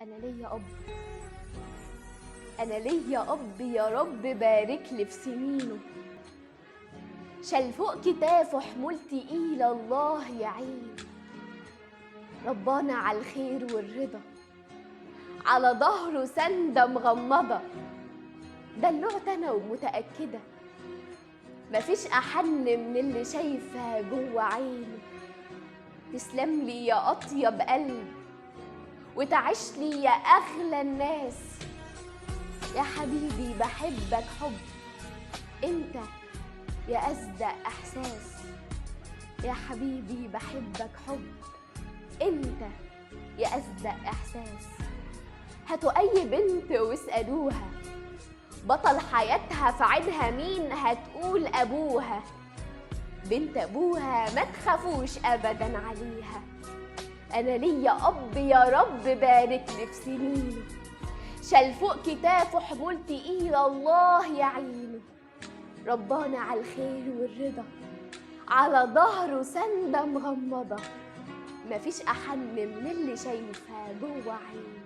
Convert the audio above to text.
أنا ليا أب. أنا ليا أب يا رب بارك لي في سنينه، شال فوق كتافه حمول تقيلة الله يعينه، ربانا على الخير والرضا، على ظهره سندة مغمضة، دلوعت أنا ومتأكدة مفيش أحن من اللي شايفها جوه عينه. تسلم لي يا أطيب قلب وتعيش لي يا أغلى الناس، يا حبيبي بحبك حب انت يا أصدق إحساس، يا حبيبي بحبك حب انت يا أصدق إحساس. هاتوا أي بنت واسألوها بطل حياتها في عينها مين، هتقول أبوها. بنت أبوها ما تخافوش أبدا عليها. أنا ليا أب يا رب بارك لي في سنينه، شال فوق كتافه حمول تقيلة الله يعينه، ربانا على الخير والرضا، على ظهره سندة مغمضة، مفيش أحن من اللي شايفها جوه عينه.